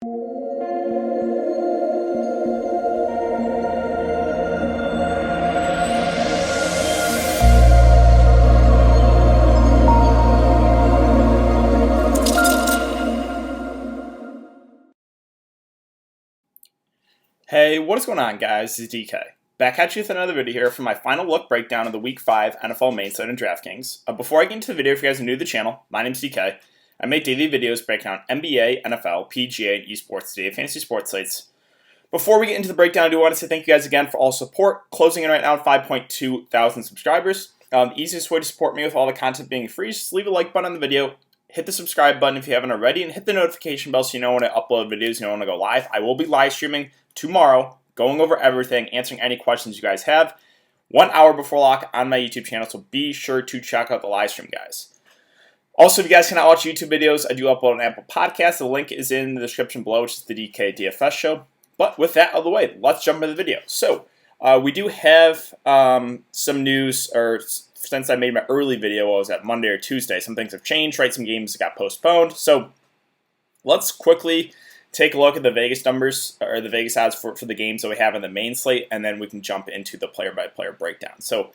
Hey, what is going on, guys? This is DK. Back at you with another video here for my final look breakdown of the Week 5 NFL main slate and Draftkings. Before I get into the video, if you guys are new to the channel, my name is DK. I make daily videos breaking down NBA, NFL, PGA, and esports today, fantasy sports slates. Before we get into the breakdown, I do want to say thank you guys again for all support. Closing in right now at 5.2 thousand subscribers. The easiest way to support me with all the content being free is just leave a like button on the video. Hit the subscribe button if you haven't already, and hit the notification bell so you know when I upload videos, you know when I go live. I will be live streaming tomorrow, going over everything, answering any questions you guys have, 1 hour before lock on my YouTube channel, so be sure to check out the live stream, guys. Also, if you guys cannot watch YouTube videos, I do upload an Apple Podcast. The link is in the description below, which is the DK DFS show. But with that out of the way, let's jump into the video. So, we do have some news, or since I made my early video, was that Monday or Tuesday, some things have changed, right? Some games got postponed. So, let's quickly take a look at the Vegas numbers, or the Vegas odds for the games that we have in the main slate, and then we can jump into the player-by-player breakdown. So,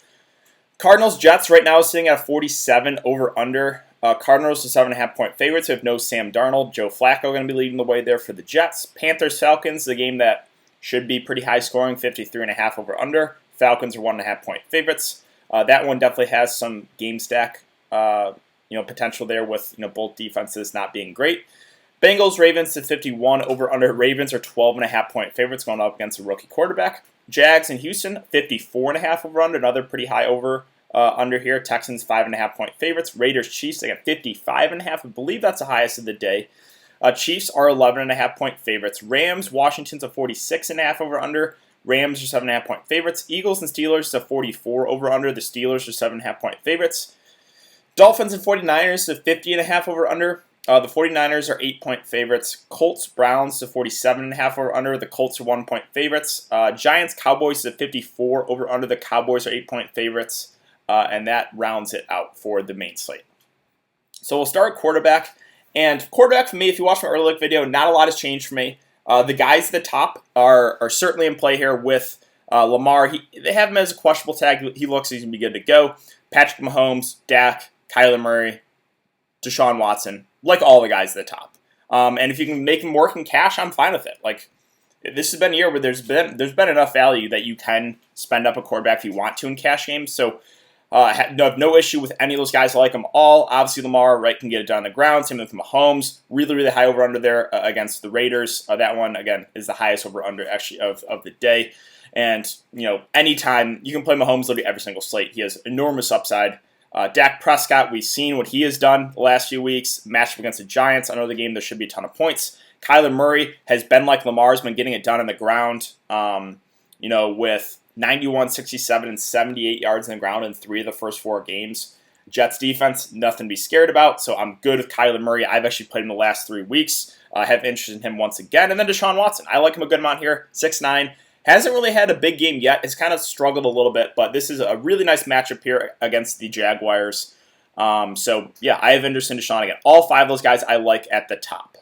Cardinals-Jets right now is sitting at 47 over-under. Cardinals are 7.5-point favorites. We have no Sam Darnold. Joe Flacco going to be leading the way there for the Jets. Panthers-Falcons, the game that should be pretty high scoring, 53.5 over-under. Falcons are 1.5-point favorites. That one definitely has some game stack potential there with both defenses not being great. Bengals, Ravens at 51 over-under. Ravens are 12.5-point favorites going up against a rookie quarterback. Jags and Houston, 54.5 over-under. Another pretty high over-under here. Texans, 5.5-point favorites. Raiders, Chiefs, they got 55.5. I believe that's the highest of the day. Chiefs are 11.5-point favorites. Rams, Washington's a 46.5 over-under. Rams are 7.5-point favorites. Eagles and Steelers, a 44 over-under. The Steelers are 7.5-point favorites. Dolphins and 49ers, a 50.5 over-under. The 49ers are 8-point favorites. Colts, Browns, a 47.5 over-under. The Colts are 1-point favorites. Giants, Cowboys is a 54 over-under. The Cowboys are 8-point favorites. And that rounds it out for the main slate. So we'll start quarterback. And quarterback for me, if you watch my early look video, not a lot has changed for me. The guys at the top are certainly in play here with Lamar. They have him as a questionable tag. He looks he's going to be good to go. Patrick Mahomes, Dak, Kyler Murray, Deshaun Watson, like all the guys at the top. And if you can make them work in cash, I'm fine with it. Like, this has been a year where there's been enough value that you can spend up a quarterback if you want to in cash games. So I have no issue with any of those guys. I like them all. Obviously, Lamar, right, can get it done on the ground. Same with Mahomes. Really, really high over-under there against the Raiders. That one, again, is the highest over-under, actually, of the day. And, anytime you can play Mahomes literally every single slate. He has enormous upside. Dak Prescott, we've seen what he has done the last few weeks. Matched up against the Giants. Another game, there should be a ton of points. Kyler Murray has been like Lamar's been getting it done on the ground, with 91, 67, and 78 yards on the ground in 3 of the first 4 games. Jets defense, nothing to be scared about, so I'm good with Kyler Murray. I've actually played him the last 3 weeks. I have interest in him once again. And then Deshaun Watson. I like him a good amount here, 6'9". Hasn't really had a big game yet. It's kind of struggled a little bit, but this is a really nice matchup here against the Jaguars. So, yeah, I have interest in Deshaun again. All 5 of those guys I like at the top.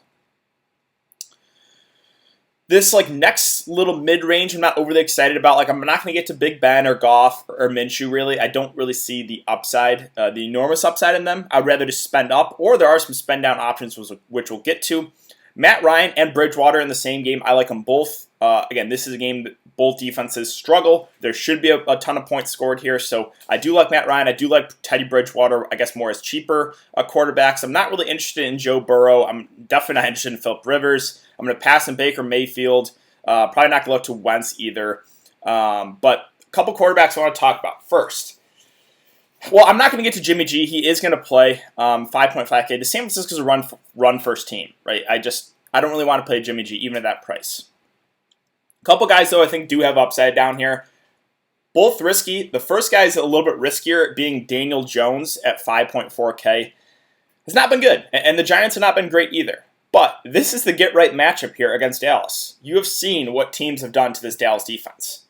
This next little mid-range, I'm not overly excited about. I'm not going to get to Big Ben or Goff or Minshew, really. I don't really see the upside, the enormous upside in them. I'd rather just spend up, or there are some spend-down options, which we'll get to. Matt Ryan and Bridgewater in the same game. I like them both. Again, this is a game that both defenses struggle. There should be a ton of points scored here, so I do like Matt Ryan. I do like Teddy Bridgewater, I guess, more as cheaper quarterbacks. I'm not really interested in Joe Burrow. I'm definitely not interested in Phillip Rivers. I'm going to pass in Baker Mayfield. Probably not going to look to Wentz either. But a couple quarterbacks I want to talk about. First, well, I'm not going to get to Jimmy G. He is going to play 5.5K. The San Francisco's a run first team, right? I don't really want to play Jimmy G even at that price. A couple guys, though, I think do have upside down here. Both risky. The first guy is a little bit riskier, being Daniel Jones at 5.4K. Has not been good, and the Giants have not been great either. But this is the get-right matchup here against Dallas. You have seen what teams have done to this Dallas defense.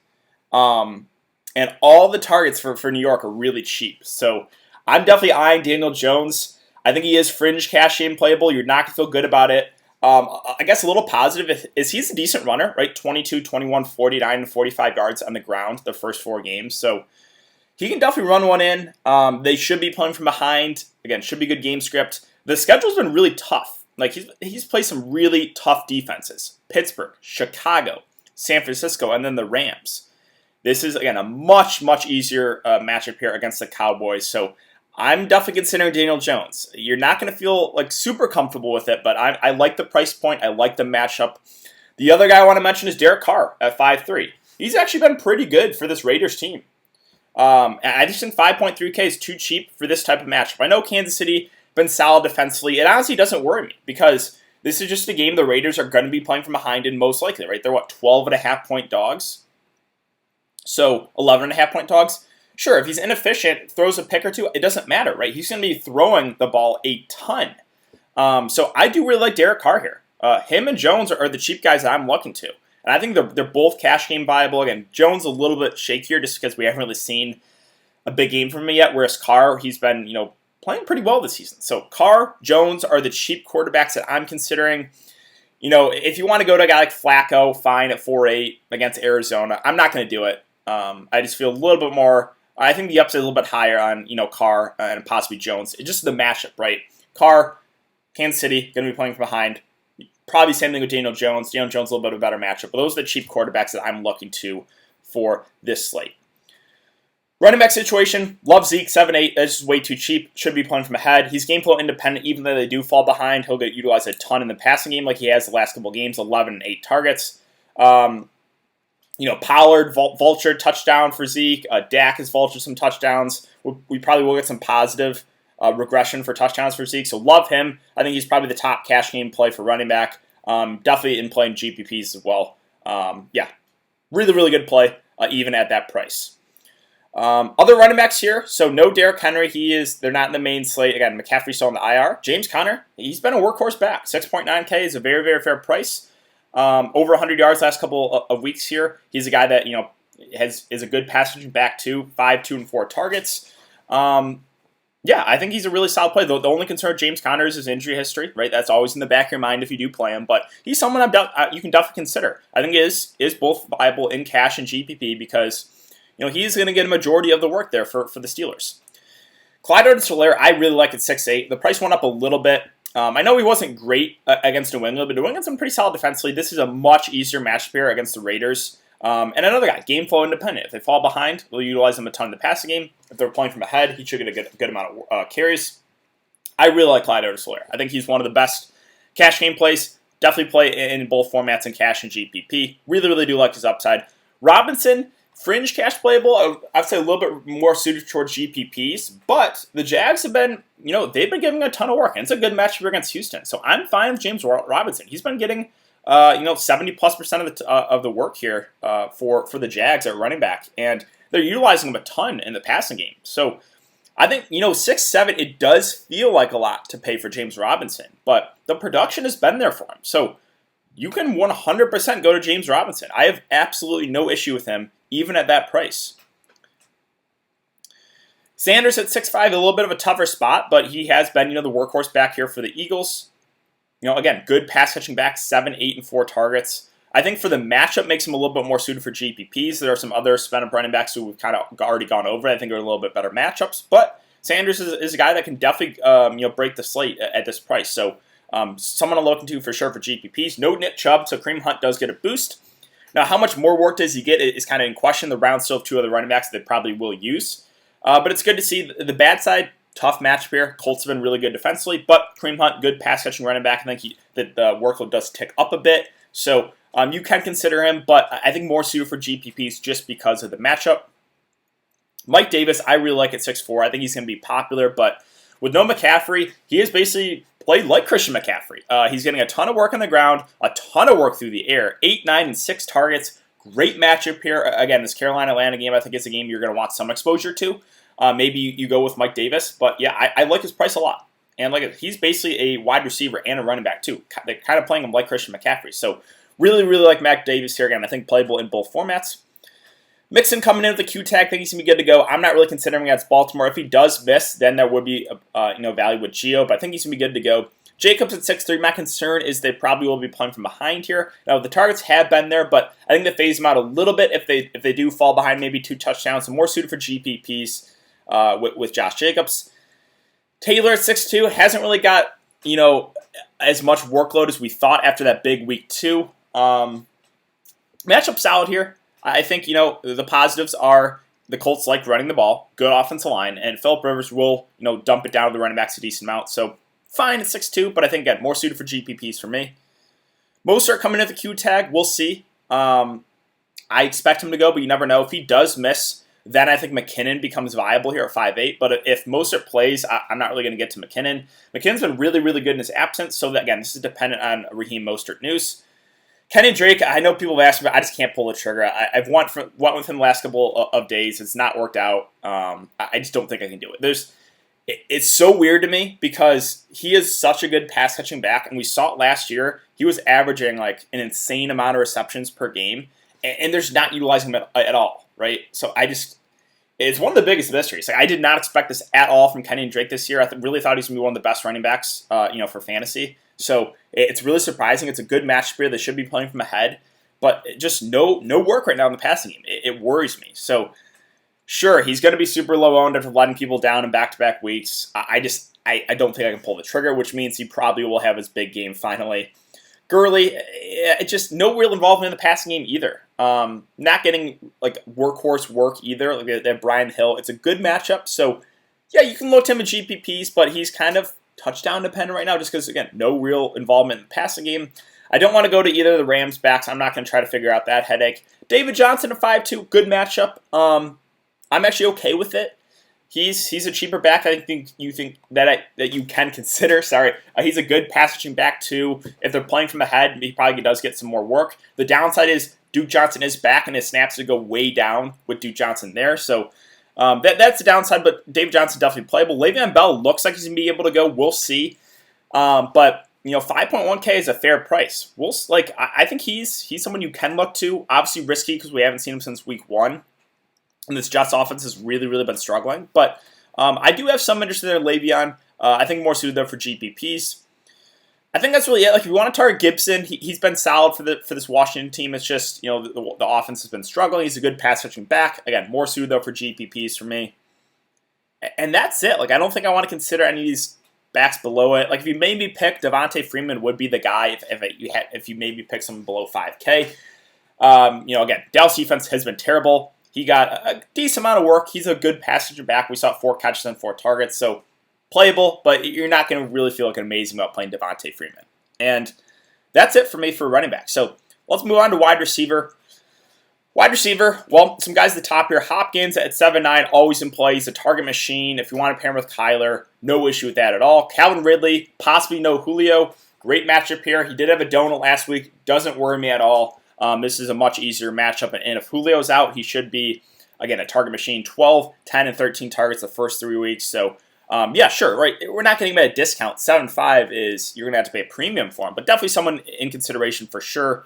And all the targets for New York are really cheap. So I'm definitely eyeing Daniel Jones. I think he is fringe cash game playable. You're not going to feel good about it. I guess a little positive is he's a decent runner, right? 22, 21, 49, and 45 yards on the ground the first 4 games. So he can definitely run one in. They should be playing from behind. Again, should be good game script. The schedule's been really tough. Like he's played some really tough defenses. Pittsburgh, Chicago, San Francisco, and then the Rams. This is, again, a much, much easier matchup here against the Cowboys. So I'm definitely considering Daniel Jones. You're not going to feel like super comfortable with it, but I like the price point. I like the matchup. The other guy I want to mention is Derek Carr at 5.3. He's actually been pretty good for this Raiders team. I just think 5.3K is too cheap for this type of matchup. I know Kansas City been solid defensively. It honestly doesn't worry me because this is just a game the Raiders are going to be playing from behind in most likely, right? They're, 12.5-point dogs? So 11.5-point dogs? Sure, if he's inefficient, throws a pick or two, it doesn't matter, right? He's going to be throwing the ball a ton. So I do really like Derek Carr here. Him and Jones are the cheap guys that I'm looking to. And I think they're both cash game viable. Again, Jones a little bit shakier just because we haven't really seen a big game from him yet, whereas Carr, he's been, playing pretty well this season. So Carr, Jones are the cheap quarterbacks that I'm considering. If you want to go to a guy like Flacco, fine at 4.8 against Arizona. I'm not going to do it. I just feel a little bit more. I think the upside a little bit higher on Carr and possibly Jones. It's just the matchup, right? Carr, Kansas City, going to be playing from behind. Probably same thing with Daniel Jones. Daniel Jones a little bit of a better matchup. But those are the cheap quarterbacks that I'm looking to for this slate. Running back situation, love Zeke, 7.8. That's just way too cheap. Should be playing from ahead. He's game flow independent, even though they do fall behind. He'll get utilized a ton in the passing game like he has the last couple games, 11 and 8 targets. Pollard, vulture touchdown for Zeke. Dak has vultured some touchdowns. We probably will get some positive regression for touchdowns for Zeke, so love him. I think he's probably the top cash game play for running back. Definitely in playing GPPs as well. Really, really good play, even at that price. Other running backs here, so no Derrick Henry. They're not in the main slate. Again, McCaffrey's still in the IR. James Conner, he's been a workhorse back. 6.9K is a very, very fair price. Over 100 yards last couple of weeks here. He's a guy that is a good passing back too. 5, 2, and 4 targets. I think he's a really solid play. The only concern with James Conner is his injury history, right? That's always in the back of your mind if you do play him. But he's someone you can definitely consider. I think is both viable in cash and GPP because he's going to get a majority of the work there for the Steelers. Clyde Edwards-Helaire, I really like at 6.8. The price went up a little bit. I know he wasn't great against New England, but New England's been pretty solid defensively. This is a much easier matchup here against the Raiders. And another guy, game flow independent. If they fall behind, we'll utilize him a ton in the passing game. If they're playing from ahead, he should get a good amount of carries. I really like Clyde Edwards-Helaire. I think he's one of the best cash game plays. Definitely play in both formats in cash and GPP. Really, really do like his upside. Robinson, fringe cash playable. I'd say a little bit more suited towards GPPs, but the Jags have been, they've been giving a ton of work, and it's a good matchup against Houston. So I'm fine with James Robinson. He's been getting, 70+% of the work here for the Jags at running back, and they're utilizing him a ton in the passing game. So I think 6-7, it does feel like a lot to pay for James Robinson, but the production has been there for him. So you can 100% go to James Robinson. I have absolutely no issue with him, even at that price. Sanders at 6.5, a little bit of a tougher spot, but he has been, the workhorse back here for the Eagles. Again, good pass catching back, 7, 8, and 4 targets. I think for the matchup makes him a little bit more suited for GPPs. There are some other spend-up running backs who we've kind of already gone over. I think are a little bit better matchups, but Sanders is a guy that can definitely break the slate at this price. So someone I'm looking to for sure for GPPs. No Nick Chubb, so Kareem Hunt does get a boost. Now, how much more work does he get is kind of in question. The round still have 2 other running backs that they probably will use. But it's good to see the bad side. Tough matchup here. Colts have been really good defensively, but Kareem Hunt, good pass-catching running back. I think that the workload does tick up a bit. So you can consider him, but I think more suited for GPPs just because of the matchup. Mike Davis, I really like at 6.4. I think he's going to be popular, but with no McCaffrey, he has basically played like Christian McCaffrey. He's getting a ton of work on the ground, a ton of work through the air, 8, 9, and 6 targets. Great matchup here. Again, this Carolina-Atlanta game, I think it's a game you're going to want some exposure to. Maybe you go with Mike Davis, but yeah, I like his price a lot. And he's basically a wide receiver and a running back too. They're kind of playing him like Christian McCaffrey. So really, really like Mike Davis here. Again, I think playable in both formats. Mixon coming in with the Q tag, think he's going to be good to go. I'm not really considering against Baltimore. If he does miss, then there would be value with Gio, but I think he's going to be good to go. Jacobs at 6'3", my concern is they probably will be playing from behind here. Now, the targets have been there, but I think they phase them out a little bit if they do fall behind maybe 2 touchdowns. So more suited for GPPs with Josh Jacobs. Taylor at 6'2", hasn't really got, as much workload as we thought after that big week 2. Matchup solid here. I think, the positives are the Colts like running the ball, good offensive line, and Phillip Rivers will, dump it down to the running backs a decent amount. So fine at 6'2", but I think, again, more suited for GPPs for me. Mostert coming at the Q tag, we'll see. I expect him to go, but you never know. If he does miss, then I think McKinnon becomes viable here at 5'8". But if Mostert plays, I'm not really going to get to McKinnon. McKinnon's been really, really good in his absence, so that, again, this is dependent on Raheem Mostert news. Kenny Drake, I know people have asked me, but I just can't pull the trigger. I've went with him the last couple of days. It's not worked out. I just don't think I can do it. It's so weird to me because he is such a good pass-catching back, and we saw it last year. He was averaging like an insane amount of receptions per game, and there's not utilizing him at all, right? So it's one of the biggest mysteries. Like, I did not expect this at all from Kenny Drake this year. I really thought he was going to be one of the best running backs, for fantasy. So it's really surprising. It's a good matchup here. They should be playing from ahead, but just no work right now in the passing game. It worries me. So sure, he's going to be super low owned after letting people down in back-to-back weeks. I don't think I can pull the trigger, which means he probably will have his big game finally. Gurley, just no real involvement in the passing game either. Not getting like workhorse work either. Like they have Brian Hill. It's a good matchup. So yeah, you can look to him in GPPs, but he's kind of touchdown dependent right now just because, again, no real involvement in the passing game. I don't want to go to either of the Rams backs. I'm not going to try to figure out that headache. David Johnson at 5'2", good matchup. I'm actually okay with it. He's a cheaper back. I think you can consider. Sorry, he's a good pass-catching back too. If they're playing from ahead, he probably does get some more work. The downside is Duke Johnson is back, and his snaps to go way down with Duke Johnson there. So that's the downside. But David Johnson definitely playable. Le'Veon Bell looks like he's gonna be able to go. We'll see. But 5.1K is a fair price. I think he's someone you can look to. Obviously risky because we haven't seen him since week 1. And this Jets offense has really, really been struggling. But I do have some interest in Le'Veon. I think more suited, though, for GPPs. I think that's really it. Like, if you want to target Gibson, he's been solid for this Washington team. It's just, the offense has been struggling. He's a good pass-catching back. Again, more suited, though, for GPPs for me. And that's it. Like, I don't think I want to consider any of these backs below it. Like, if you made me pick, Devonta Freeman would be the guy if you made me pick someone below 5K. Again, Dallas defense has been terrible. He got a decent amount of work. He's a good passenger back. We saw 4 catches and 4 targets, so playable, but you're not going to really feel like amazing about playing Devonta Freeman. And that's it for me for running back. So let's move on to wide receiver. Wide receiver, well, some guys at the top here. Hopkins at 7'9", always in play. He's a target machine. If you want to pair him with Kyler, no issue with that at all. Calvin Ridley, possibly no Julio. Great matchup here. He did have a donut last week. Doesn't worry me at all. This is a much easier matchup, and if Julio's out, he should be, again, a target machine. 12, 10, and 13 targets the first 3 weeks. So, yeah, sure, right. We're not getting him at a discount. 7.5 is you're going to have to pay a premium for him, but definitely someone in consideration for sure.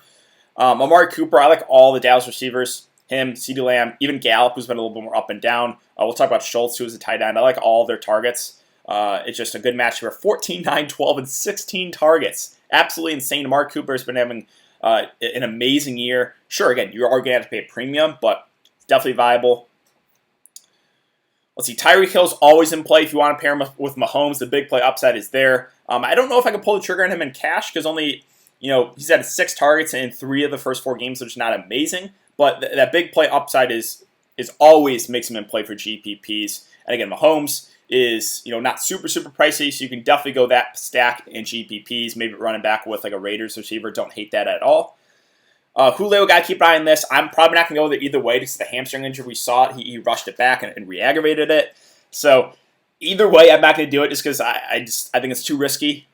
Amari Cooper, I like all the Dallas receivers. Him, CeeDee Lamb, even Gallup, who's been a little bit more up and down. We'll talk about Schultz, who's a tight end. I like all of their targets. It's just a good match here. 14, 9, 12, and 16 targets. Absolutely insane. Amari Cooper has been having an amazing year. Sure, again, you are going to have to pay a premium, but it's definitely viable. Let's see, Tyreek Hill's always in play if you want to pair him with Mahomes. The big play upside is there. I don't know if I can pull the trigger on him in cash because only, he's had 6 targets in 3 of the first 4 games, which is not amazing. But that big play upside is always makes him in play for GPPs. And again, Mahomes is, not super, super pricey, so you can definitely go that stack in GPPs, maybe running back with like a Raiders receiver. Don't hate that at all. Julio, got to keep an eye on this. I'm probably not going to go there either way because the hamstring injury, we saw it. He rushed it back and re-aggravated it. So either way, I'm not going to do it just because I think it's too risky.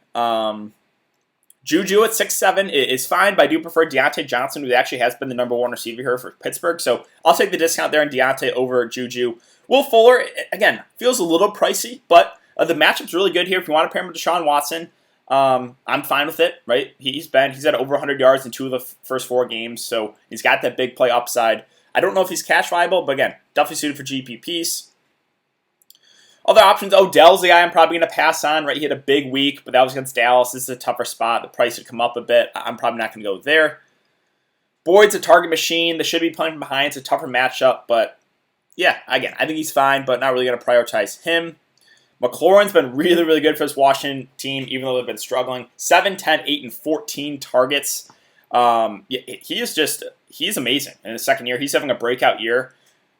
Juju at 6'7" is fine, but I do prefer Deontay Johnson, who actually has been the number 1 receiver here for Pittsburgh. So I'll take the discount there on Deontay over Juju. Will Fuller, again, feels a little pricey, but the matchup's really good here. If you want to pair him with Deshaun Watson, I'm fine with it, right? He's had over 100 yards in 2 of the first 4 games, so he's got that big play upside. I don't know if he's cash viable, but again, definitely suited for GPPs. Other options, Odell's the guy I'm probably going to pass on, right? He had a big week, but that was against Dallas. This is a tougher spot. The price had come up a bit. I'm probably not going to go there. Boyd's a target machine. They should be playing from behind. It's a tougher matchup, but yeah, again, I think he's fine, but not really going to prioritize him. McLaurin's been really, really good for this Washington team, even though they've been struggling. 7, 10, 8, and 14 targets. He's amazing in his second year. He's having a breakout year.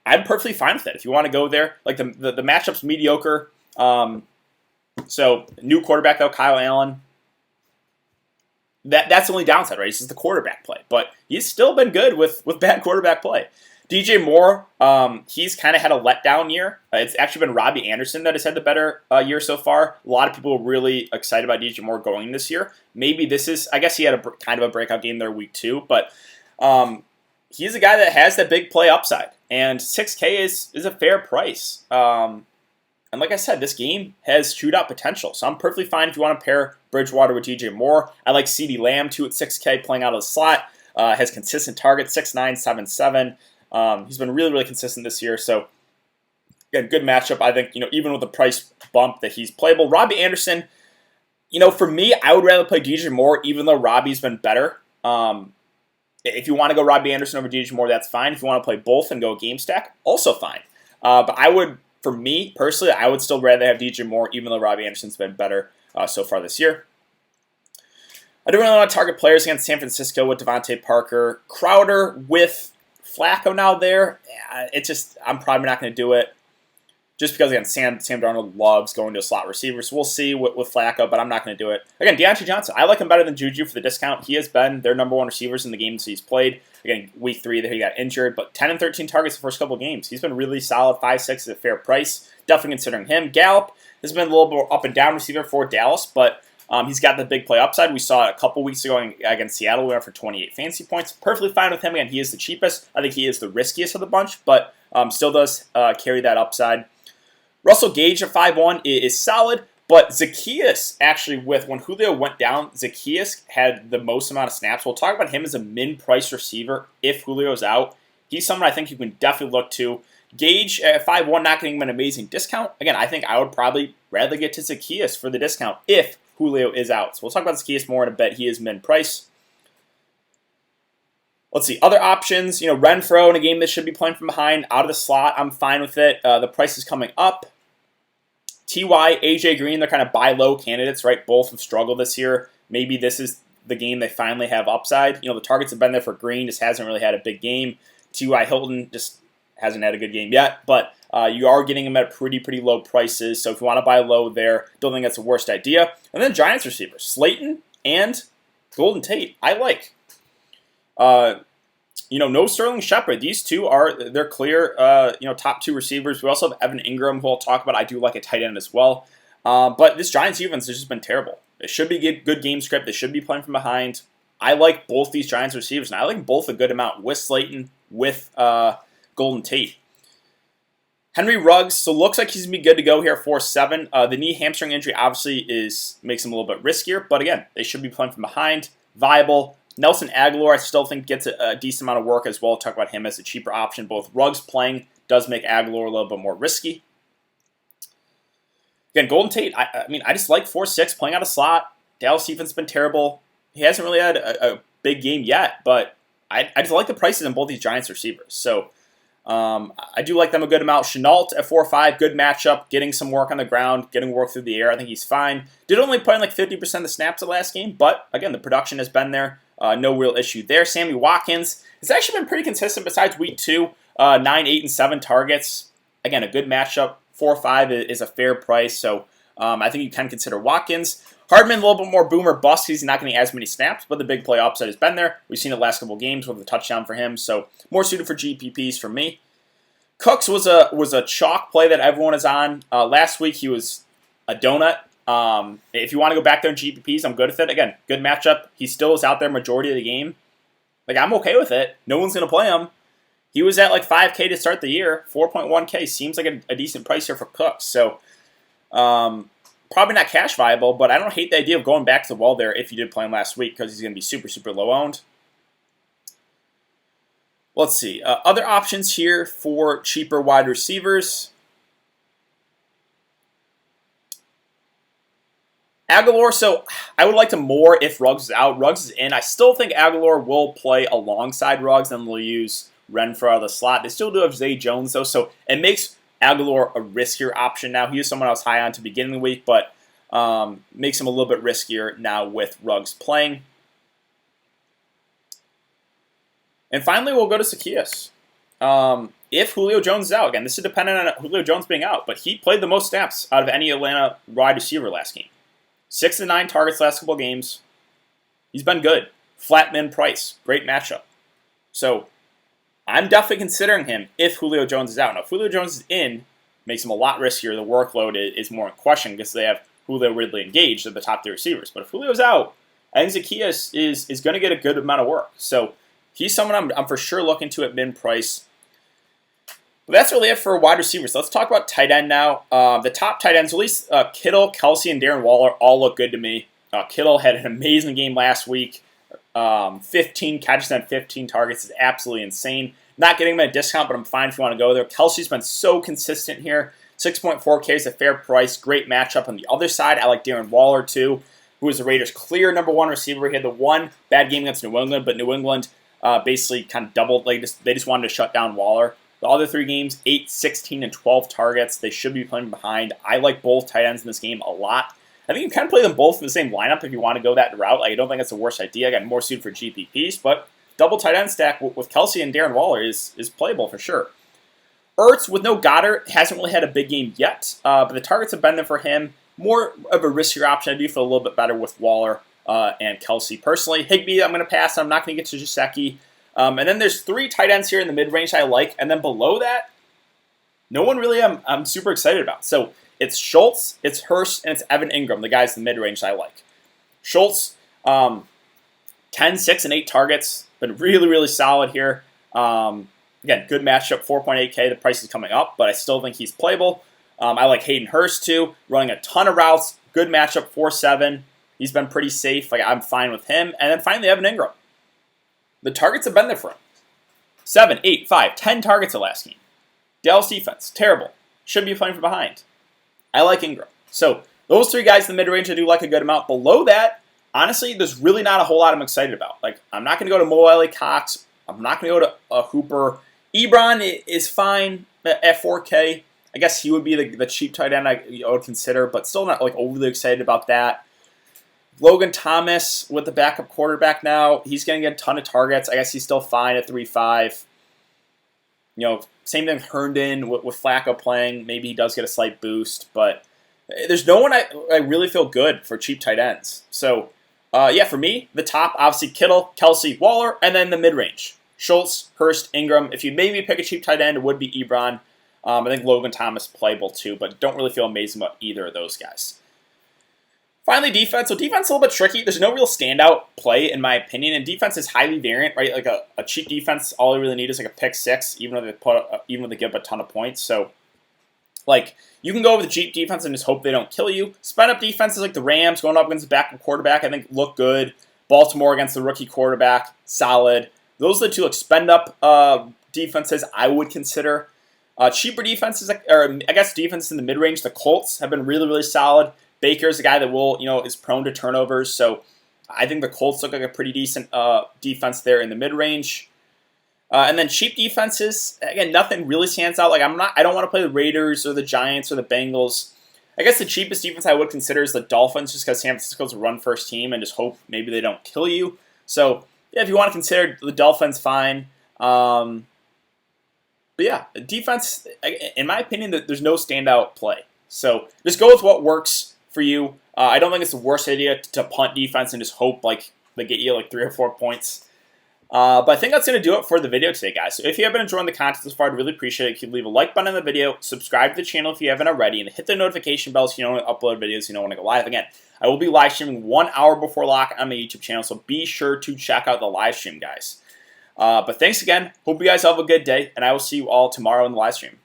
I'm perfectly fine with it. If you want to go there, like the matchup's mediocre. So new quarterback though, Kyle Allen. That's the only downside, right? This is the quarterback play, but he's still been good with bad quarterback play. DJ Moore, he's kind of had a letdown year. It's actually been Robbie Anderson that has had the better year so far. A lot of people are really excited about DJ Moore going this year. Maybe this is, I guess he had a kind of a breakout game there week 2, but he's a guy that has that big play upside, and $6K is a fair price. And like I said, this game has shootout potential, so I'm perfectly fine if you want to pair Bridgewater with DJ Moore. I like CeeDee Lamb too at $6K playing out of the slot. Has consistent targets, 6'9", 7'7". He's been really, really consistent this year. So, again, good matchup. I think, even with the price bump that he's playable. Robbie Anderson, for me, I would rather play DJ Moore, even though Robbie's been better. If you want to go Robbie Anderson over DJ Moore, that's fine. If you want to play both and go game stack, also fine. But for me, personally, I would still rather have DJ Moore, even though Robbie Anderson's been better so far this year. I don't really want to target players against San Francisco with DeVonta Parker. Crowder with Flacco now there. I'm probably not going to do it. Just because, again, Sam Darnold loves going to a slot receiver. So we'll see with Flacco, but I'm not going to do it. Again, Deontay Johnson. I like him better than Juju for the discount. He has been their number one receivers in the games he's played. Again, week 3 that he got injured, but 10 and 13 targets the first couple of games. He's been really solid. 5-6 is a fair price. Definitely considering him. Gallup has been a little more up and down receiver for Dallas, but he's got the big play upside. We saw it a couple weeks ago against Seattle. We went for 28 fantasy points. Perfectly fine with him. Again, he is the cheapest. I think he is the riskiest of the bunch, but still does carry that upside. Russell Gage at 5'1" is solid, but Zaccheaus actually, when Julio went down, Zaccheaus had the most amount of snaps. We'll talk about him as a min-price receiver if Julio's out. He's someone I think you can definitely look to. Gage at 5'1", not getting him an amazing discount. Again, I think I would probably rather get to Zaccheaus for the discount if Julio is out. So we'll talk about Zaccheaus more in a bit. He is min-price. Let's see, other options. Renfro in a game that should be playing from behind, out of the slot. I'm fine with it. The price is coming up. T.Y., A.J. Green, they're kind of buy low candidates, right? Both have struggled this year. Maybe this is the game they finally have upside. The targets have been there for Green, just hasn't really had a big game. T.Y. Hilton just hasn't had a good game yet, but you are getting him at pretty low prices. So if you want to buy low there, don't think that's the worst idea. And then Giants receivers, Slayton and Golden Tate, I like. No Sterling Shepard. These two they're clear, top 2 receivers. We also have Evan Ingram, who I'll talk about. I do like a tight end as well. But this Giants defense has just been terrible. It should be good game script. They should be playing from behind. I like both these Giants receivers, and I like both a good amount with Slayton, with Golden Tate. Henry Ruggs, so looks like he's going to be good to go here at 4-7. The knee hamstring injury obviously makes him a little bit riskier, but again, they should be playing from behind. Viable. Nelson Aguilar, I still think gets a decent amount of work as well. I'll talk about him as a cheaper option. Both Ruggs playing does make Aguilar a little bit more risky. Again, Golden Tate, I just like 4-6 playing out of slot. Dallas defense has been terrible. He hasn't really had a big game yet, but I just like the prices on both these Giants receivers. So I do like them a good amount. Chenault at 4-5, good matchup, getting some work on the ground, getting work through the air. I think he's fine. Did only play in like 50% of the snaps the last game, but again, the production has been there. No real issue there. Sammy Watkins has actually been pretty consistent besides week 2. 9, 8, and 7 targets. Again, a good matchup. 4-5 is a fair price, so I think you can consider Watkins. Hardman, a little bit more boomer bust. He's not getting as many snaps, but the big play upside has been there. We've seen the last couple games with a touchdown for him, so more suited for GPPs for me. Cooks was a chalk play that everyone is on. Last week he was a donut. If you want to go back there in GPPs, I'm good with it. Again, good matchup. He still is out there majority of the game. I'm okay with it. No one's going to play him. He was at like 5K to start the year. 4.1K seems like a decent price here for Cooks. So probably not cash viable, but I don't hate the idea of going back to the well there if you did play him last week because he's going to be super low owned. Let's see. Other options here for cheaper wide receivers. Aguilar, so I would like to more if Ruggs is out. Ruggs is in. I still think Aguilar will play alongside Ruggs, and they'll use Renfroe out of the slot. They still do have Zay Jones, though, so it makes Aguilar a riskier option now. He was someone I was high on to begin the week, but makes him a little bit riskier now with Ruggs playing. And finally, we'll go to Zacchaeus. If Julio Jones is out, again, this is dependent on Julio Jones being out, but he played the most snaps out of any Atlanta wide receiver last game. 6 to 9 targets last couple games. He's been good. Flat min price. Great matchup. So I'm definitely considering him if Julio Jones is out. Now, if Julio Jones is in, makes him a lot riskier. The workload is more in question because they have Julio Ridley engaged at the top 3 receivers. But if Julio's out, I think Zacchaeus is going to get a good amount of work. So he's someone I'm for sure looking to at min price. But that's really it for wide receivers. Let's talk about tight end now. The top tight ends, at least Kittle, Kelsey, and Darren Waller, all look good to me. Kittle had an amazing game last week. 15 catches and 15 targets is absolutely insane. Not getting him at a discount, but I'm fine if you want to go there. Kelsey's been so consistent here. 6.4K is a fair price. Great matchup on the other side. I like Darren Waller, too, who is the Raiders' clear #1 receiver. He had the one bad game against New England, but New England basically kind of doubled. They just wanted to shut down Waller. The other 3 games, 8, 16, and 12 targets. They should be playing behind. I like both tight ends in this game a lot. I think you can play them both in the same lineup if you want to go that route. I don't think that's the worst idea. I got more suited for GPPs, but double tight end stack with Kelsey and Darren Waller is playable for sure. Ertz, with no Goddard, hasn't really had a big game yet, but the targets have been there for him. More of a riskier option. I do feel a little bit better with Waller and Kelsey. Personally, Higbee, I'm going to pass. I'm not going to get to Gesicki. And then there's 3 tight ends here in the mid-range I like, and then below that, no one really I'm super excited about. So it's Schultz, it's Hurst, and it's Evan Ingram, the guys in the mid-range I like. Schultz, 10, 6, and 8 targets. Been really, really solid here. Again, good matchup, 4.8K. The price is coming up, but I still think he's playable. I like Hayden Hurst, too. Running a ton of routes. Good matchup, 4-7. He's been pretty safe. Like, I'm fine with him. And then finally, Evan Ingram. The targets have been there for him. 7, 8, 5, 10 targets the last game. Dallas defense, terrible. Should be playing from behind. I like Ingram. So those 3 guys in the mid-range I do like a good amount. Below that, honestly, there's really not a whole lot I'm excited about. Like, I'm not going to go to Mo Alley Cox. I'm not going to go to Hooper. Ebron is fine at 4K. I guess he would be the cheap tight end I would consider, but still not like overly excited about that. Logan Thomas with the backup quarterback now. He's going to get a ton of targets. I guess he's still fine at 3.5. You know, same thing with Herndon with Flacco playing. Maybe he does get a slight boost, but there's no one I really feel good for cheap tight ends. So, yeah, for me, the top, obviously Kittle, Kelsey, Waller, and then the mid-range. Schultz, Hurst, Ingram. If you maybe pick a cheap tight end, it would be Ebron. I think Logan Thomas playable too, but don't really feel amazing about either of those guys. Finally, defense. So defense is a little bit tricky. There's no real standout play, in my opinion, and defense is highly variant, right? Like a cheap defense, all you really need is like a pick 6, even though they give up a ton of points. So, like, you can go with the cheap defense and just hope they don't kill you. Spend up defenses like the Rams going up against the backup quarterback, I think look good. Baltimore against the rookie quarterback, solid. Those are the 2 like spend up defenses I would consider. Cheaper defenses, or I guess defenses in the mid range. The Colts have been really, really solid. Baker's a guy that is prone to turnovers, so I think the Colts look like a pretty decent defense there in the mid-range. And then cheap defenses, again, nothing really stands out. Like I don't want to play the Raiders or the Giants or the Bengals. I guess the cheapest defense I would consider is the Dolphins, just because San Francisco's a run-first team and just hope maybe they don't kill you. So yeah, if you want to consider the Dolphins, fine. But yeah, defense, in my opinion, there's no standout play. So just go with what works for you. I don't think it's the worst idea to punt defense and just hope like they get you like 3 or 4 points. But I think that's going to do it for the video today, guys. So if you have been enjoying the content this far, I'd really appreciate it if you leave a like button on the video, subscribe to the channel if you haven't already, and hit the notification bell so you know when I upload videos, you know when I go live. Again, I will be live streaming 1 hour before lock on my YouTube channel, so be sure to check out the live stream, guys. But thanks again. Hope you guys have a good day, and I will see you all tomorrow in the live stream.